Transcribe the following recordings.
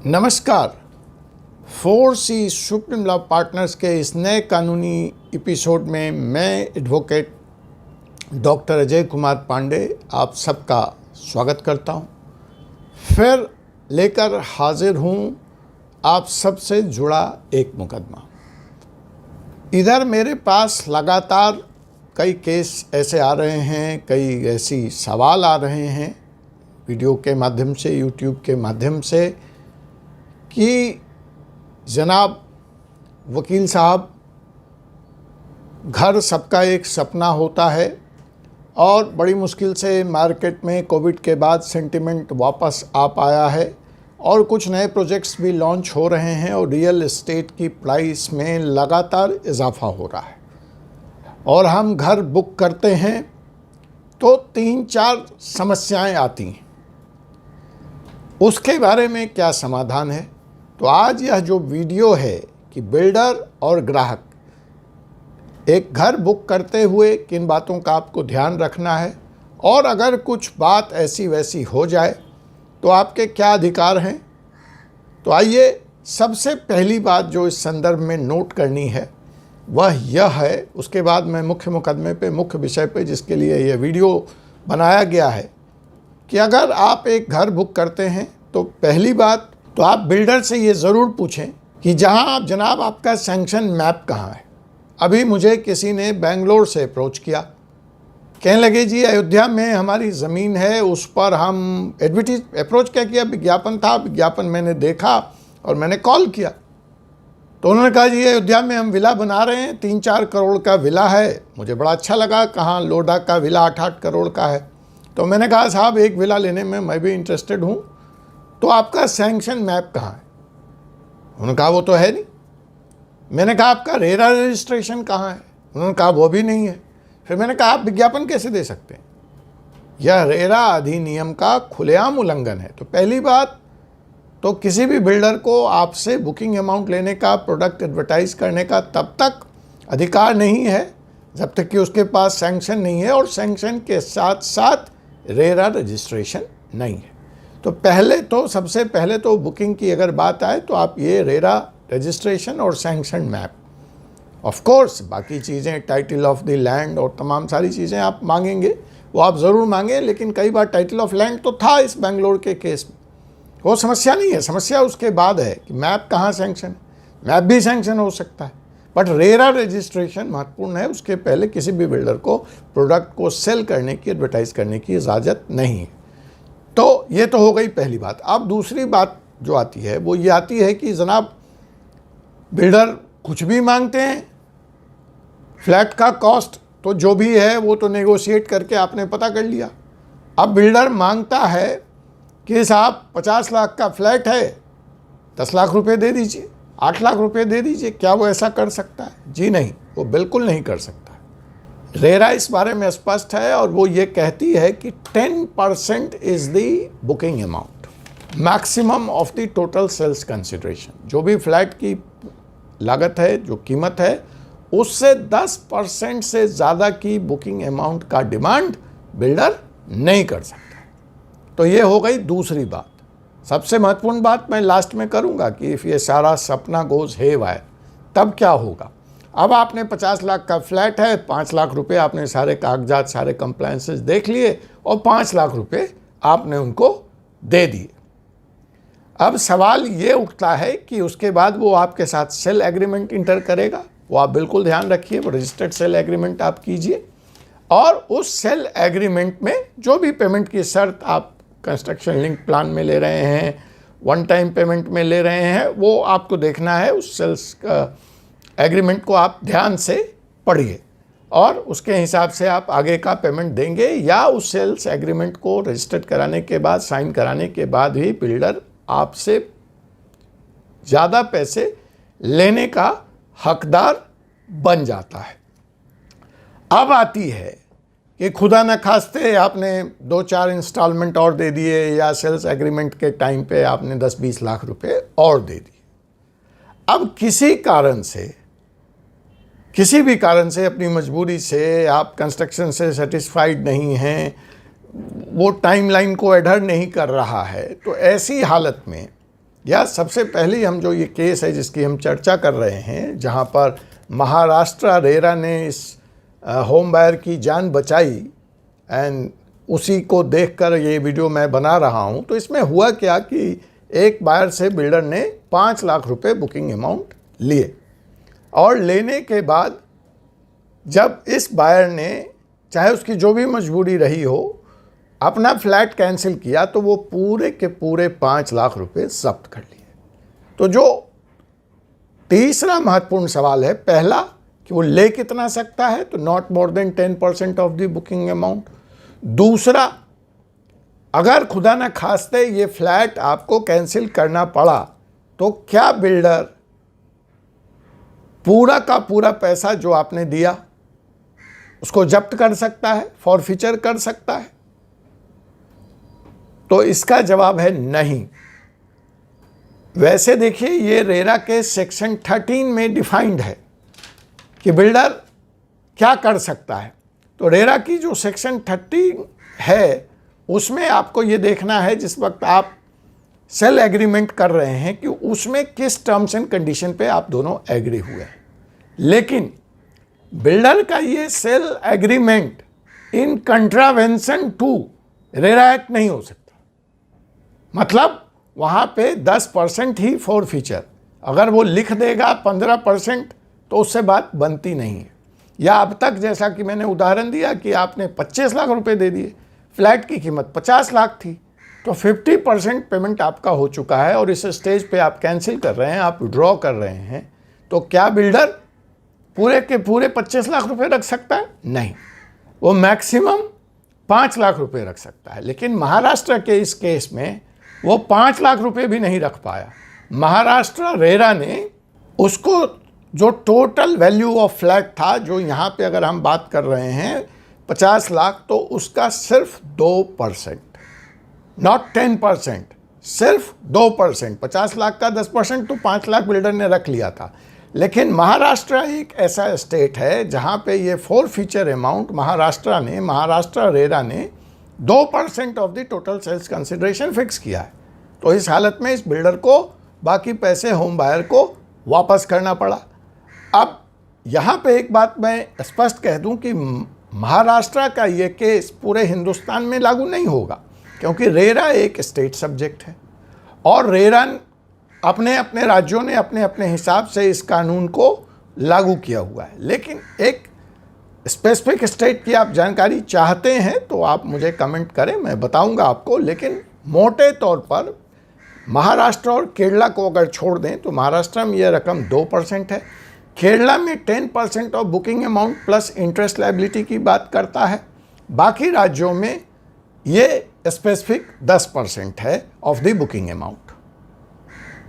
नमस्कार। 4C supreme law partners के इस नए कानूनी एपिसोड में मैं एडवोकेट डॉक्टर अजय कुमार पांडे आप सबका स्वागत करता हूं। फिर लेकर हाजिर हूं आप सबसे जुड़ा एक मुकदमा। इधर मेरे पास लगातार कई केस ऐसे आ रहे हैं, कई ऐसी सवाल आ रहे हैं वीडियो के माध्यम से, यूट्यूब के माध्यम से कि जनाब वकील साहब, घर सबका एक सपना होता है और बड़ी मुश्किल से मार्केट में कोविड के बाद सेंटिमेंट वापस आ पाया है और कुछ नए प्रोजेक्ट्स भी लॉन्च हो रहे हैं और रियल एस्टेट की प्राइस में लगातार इजाफा हो रहा है और हम घर बुक करते हैं तो 3-4 समस्याएं आती हैं। उसके बारे में क्या समाधान है? तो आज यह जो वीडियो है कि बिल्डर और ग्राहक एक घर बुक करते हुए किन बातों का आपको ध्यान रखना है और अगर कुछ बात ऐसी वैसी हो जाए तो आपके क्या अधिकार हैं। तो आइए, सबसे पहली बात जो इस संदर्भ में नोट करनी है वह यह है, उसके बाद मैं मुख्य मुकदमे पे, मुख्य विषय पे जिसके लिए यह वीडियो बनाया गया है, कि अगर आप एक घर बुक करते हैं तो पहली बात तो आप बिल्डर से ये ज़रूर पूछें कि जनाब आपका सैंक्शन मैप कहाँ है। अभी मुझे किसी ने बेंगलोर से अप्रोच किया, कहने लगे जी अयोध्या में हमारी ज़मीन है, उस पर हम अप्रोच क्या किया, विज्ञापन था, विज्ञापन मैंने देखा और मैंने कॉल किया। तो उन्होंने कहा जी अयोध्या में हम विला बना रहे हैं, 3-4 करोड़ का विला है। मुझे बड़ा अच्छा लगा, कहाँ लोडा का विला 8-8 करोड़ का है। तो मैंने कहा साहब एक विला लेने में मैं भी इंटरेस्टेड हूँ, तो आपका सैंक्शन मैप कहाँ है? उन्होंने कहा वो तो है नहीं। मैंने कहा आपका रेरा रजिस्ट्रेशन कहाँ है? उन्होंने कहा वो भी नहीं है। फिर मैंने कहा आप विज्ञापन कैसे दे सकते हैं? यह रेरा अधिनियम का खुलेआम उल्लंघन है। तो पहली बात तो किसी भी बिल्डर को आपसे बुकिंग अमाउंट लेने का, प्रोडक्ट एडवर्टाइज करने का तब तक अधिकार नहीं है जब तक कि उसके पास सैंक्शन नहीं है और सैंक्शन के साथ साथ रेरा रजिस्ट्रेशन नहीं है। तो सबसे पहले तो बुकिंग की अगर बात आए तो आप ये रेरा रजिस्ट्रेशन और सैंक्शन मैप, ऑफ कोर्स बाकी चीज़ें, टाइटल ऑफ द लैंड और तमाम सारी चीज़ें आप मांगेंगे, वो आप ज़रूर मांगें, लेकिन कई बार टाइटल ऑफ लैंड तो था इस बेंगलोर के केस में, वो समस्या नहीं है। समस्या उसके बाद है कि मैप कहाँ सैंक्शन है। मैप भी सैंक्शन हो सकता है बट रेरा रजिस्ट्रेशन महत्वपूर्ण है। उसके पहले किसी भी बिल्डर को प्रोडक्ट को सेल करने की, एडवर्टाइज करने की इजाज़त नहीं है। तो ये तो हो गई पहली बात। अब दूसरी बात जो आती है वो ये आती है कि जनाब बिल्डर कुछ भी मांगते हैं, फ्लैट का कॉस्ट तो जो भी है वो तो नेगोशिएट करके आपने पता कर लिया। अब बिल्डर मांगता है कि साहब 50 लाख का फ्लैट है, 10 लाख रुपए दे दीजिए, 8 लाख रुपए दे दीजिए। क्या वो ऐसा कर सकता है? जी नहीं, वो बिल्कुल नहीं कर सकता। रेरा इस बारे में स्पष्ट है और वो ये कहती है कि 10% is the booking amount, maximum of the total sales consideration. जो भी फ्लैट की लागत है, जो कीमत है, उससे 10% से ज़्यादा की बुकिंग अमाउंट का डिमांड बिल्डर नहीं कर सकता। तो ये हो गई दूसरी बात। सबसे महत्वपूर्ण बात मैं लास्ट में करूँगा कि इफ़ ये सारा सपना गोज हेवायर तब क्या होगा। अब आपने 50 लाख का फ्लैट है, 5 लाख रुपए आपने सारे कागजात, सारे कंप्लायंसेस देख लिए और 5 लाख रुपए आपने उनको दे दिए। अब सवाल ये उठता है कि उसके बाद वो आपके साथ सेल एग्रीमेंट इंटर करेगा। वो आप बिल्कुल ध्यान रखिए, वो रजिस्टर्ड सेल एग्रीमेंट आप कीजिए और उस सेल एग्रीमेंट में जो भी पेमेंट की शर्त आप कंस्ट्रक्शन लिंक प्लान में ले रहे हैं, वन टाइम पेमेंट में ले रहे हैं, वो आपको देखना है। उस सेल्स एग्रीमेंट को आप ध्यान से पढ़िए और उसके हिसाब से आप आगे का पेमेंट देंगे, या उस सेल्स एग्रीमेंट को रजिस्टर्ड कराने के बाद, साइन कराने के बाद ही बिल्डर आपसे ज़्यादा पैसे लेने का हकदार बन जाता है। अब आती है कि खुदा न खास्ते आपने 2-4 इंस्टॉलमेंट और दे दिए या सेल्स एग्रीमेंट के टाइम पे आपने 10-20 लाख रुपए और दे दिए। अब किसी भी कारण से अपनी मजबूरी से आप कंस्ट्रक्शन से सेटिस्फाइड नहीं हैं, वो टाइमलाइन को एडहर नहीं कर रहा है, तो ऐसी हालत में या सबसे पहले हम जो ये केस है जिसकी हम चर्चा कर रहे हैं, जहाँ पर महाराष्ट्र रेरा ने इस होम बायर की जान बचाई एंड उसी को देखकर ये वीडियो मैं बना रहा हूँ। तो इसमें हुआ क्या कि एक बायर से बिल्डर ने 5 लाख रुपए बुकिंग अमाउंट लिए और लेने के बाद जब इस बायर ने, चाहे उसकी जो भी मजबूरी रही हो, अपना फ्लैट कैंसिल किया तो वो पूरे के पूरे 5 लाख रुपए जब्त कर लिए। तो जो तीसरा महत्वपूर्ण सवाल है, पहला कि वो ले कितना सकता है, तो not more than 10% of the booking amount. दूसरा, अगर खुदा न खास्ते ये फ्लैट आपको कैंसिल करना पड़ा तो क्या बिल्डर पूरा का पूरा पैसा जो आपने दिया उसको जब्त कर सकता है, फॉरफीचर कर सकता है? तो इसका जवाब है नहीं। वैसे देखिए, ये रेरा के सेक्शन 13 में डिफाइंड है कि बिल्डर क्या कर सकता है। तो रेरा की जो सेक्शन 13 है उसमें आपको ये देखना है, जिस वक्त आप सेल एग्रीमेंट कर रहे हैं, कि उसमें किस टर्म्स एंड कंडीशन पे आप दोनों एग्री हुए हैं। लेकिन बिल्डर का ये sale agreement in contravention to RERA Act नहीं हो सकता। मतलब वहाँ पे 10% ही फॉरफीचर, अगर वो लिख देगा 15% तो उससे बात बनती नहीं है। या अब तक जैसा कि मैंने उदाहरण दिया कि आपने 25 लाख रुपए दे दिए, फ्लैट की कीमत 50 लाख थी, तो 50% पेमेंट आपका हो चुका है और इस स्टेज पे आप कैंसिल कर रहे हैं, आप विड्रॉ कर रहे हैं। तो क्या बिल्डर पूरे के पूरे 25 लाख रुपए रख सकता है? नहीं, वो मैक्सिमम 5 लाख रुपए रख सकता है। लेकिन महाराष्ट्र के इस केस में वो 5 लाख रुपए भी नहीं रख पाया। महाराष्ट्र रेरा ने उसको, जो टोटल वैल्यू ऑफ फ्लैट था, जो यहाँ पे अगर हम बात कर रहे हैं 50 लाख, तो उसका सिर्फ 2%, नॉट 10%, सिर्फ 2%। 50 लाख का 10% तो 5 लाख बिल्डर ने रख लिया था। लेकिन महाराष्ट्र एक ऐसा स्टेट है जहाँ पे ये फॉरफीचर अमाउंट महाराष्ट्र रेरा ने 2% of the total sales consideration fix किया है। तो इस हालत में इस बिल्डर को बाकी पैसे होम बायर को वापस करना पड़ा। अब यहाँ पे एक बात मैं स्पष्ट कह दूं कि महाराष्ट्र का ये केस पूरे हिंदुस्तान में लागू नहीं होगा, क्योंकि रेरा एक स्टेट सब्जेक्ट है और रेरा अपने अपने राज्यों ने अपने अपने हिसाब से इस कानून को लागू किया हुआ है। लेकिन एक स्पेसिफिक स्टेट की आप जानकारी चाहते हैं तो आप मुझे कमेंट करें, मैं बताऊंगा आपको। लेकिन मोटे तौर पर महाराष्ट्र और केरला को अगर छोड़ दें तो महाराष्ट्र में यह रकम 2% है, केरला में 10% of booking amount plus interest liability की बात करता है, बाकी राज्यों में ये स्पेसिफिक 10% है ऑफ द बुकिंग अमाउंट।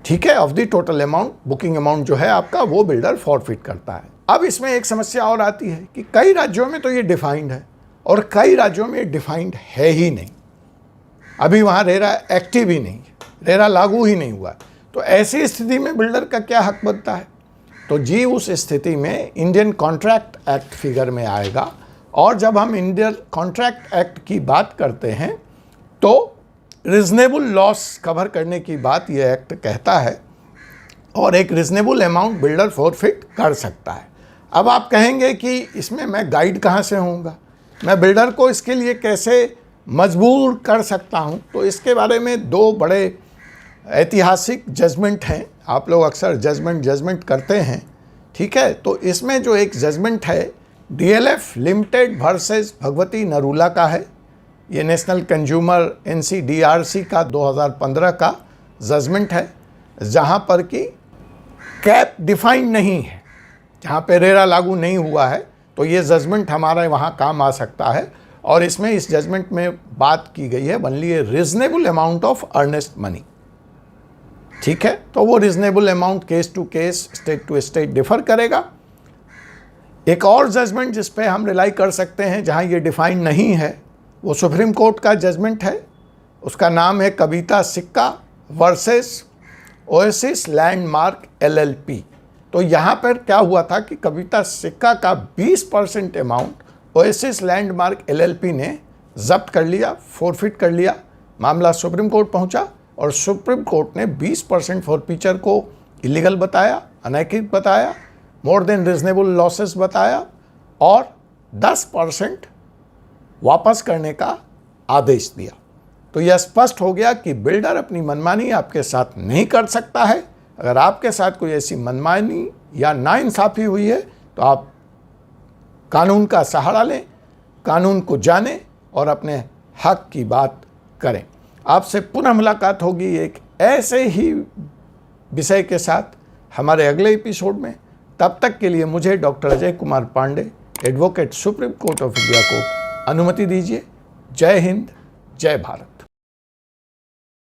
ठीक है, of the total amount booking amount जो है आपका, वो बिल्डर फॉरफिट करता है। अब इसमें एक समस्या और आती है कि कई राज्यों में तो ये डिफाइंड है और कई राज्यों में डिफाइंड है ही नहीं। अभी वहाँ रेरा एक्टिव ही नहीं, रेरा लागू ही नहीं हुआ। तो ऐसी स्थिति में बिल्डर का क्या हक बनता है? तो जी, उस स्थिति में इंडियन कॉन्ट्रैक्ट एक्ट फिगर में आएगा। और जब हम इंडियन कॉन्ट्रैक्ट एक्ट की बात करते हैं तो रिजनेबल लॉस कवर करने की बात यह एक्ट कहता है और एक रिजनेबल अमाउंट बिल्डर फॉरफिट कर सकता है। अब आप कहेंगे कि इसमें मैं गाइड कहाँ से होऊंगा, मैं बिल्डर को इसके लिए कैसे मजबूर कर सकता हूँ? तो इसके बारे में 2 बड़े ऐतिहासिक जजमेंट हैं। आप लोग अक्सर जजमेंट करते हैं, ठीक है। तो इसमें जो एक जजमेंट है DLF limited versus Bhagwati Narula का है। ये नेशनल कंज्यूमर NCDRC का 2015 का जजमेंट है, जहाँ पर कि कैप डिफाइंड नहीं है, जहाँ पे रेरा लागू नहीं हुआ है। तो ये जजमेंट हमारा वहाँ काम आ सकता है। और इसमें इस जजमेंट में बात की गई है बनली है reasonable amount of earnest money. ठीक है, तो वो reasonable amount case to case, state to state differ करेगा। एक और जजमेंट जिस पे हम रिलाई कर सकते हैं जहाँ ये डिफाइंड नहीं है, वो सुप्रीम कोर्ट का जजमेंट है। उसका नाम है कविता सिक्का वर्सेस ओएसिस लैंडमार्क LLP। तो यहाँ पर क्या हुआ था कि कविता सिक्का का 20% अमाउंट ओएसिस लैंडमार्क LLP ने जब्त कर लिया, फॉरफिट कर लिया। मामला सुप्रीम कोर्ट पहुँचा और सुप्रीम कोर्ट ने 20% फॉरफीचर को इलीगल बताया, अनैतिक बताया, मोर देन रीजनेबल लॉसेस बताया और 10% वापस करने का आदेश दिया। तो यह स्पष्ट हो गया कि बिल्डर अपनी मनमानी आपके साथ नहीं कर सकता है। अगर आपके साथ कोई ऐसी मनमानी या नाइंसाफ़ी हुई है तो आप कानून का सहारा लें, कानून को जानें और अपने हक की बात करें। आपसे पुनः मुलाकात होगी एक ऐसे ही विषय के साथ हमारे अगले एपिसोड में। तब तक के लिए मुझे doctor Ajay Kumar Pandey, advocate, Supreme Court of India को अनुमति दीजिए। जय हिंद, जय भारत।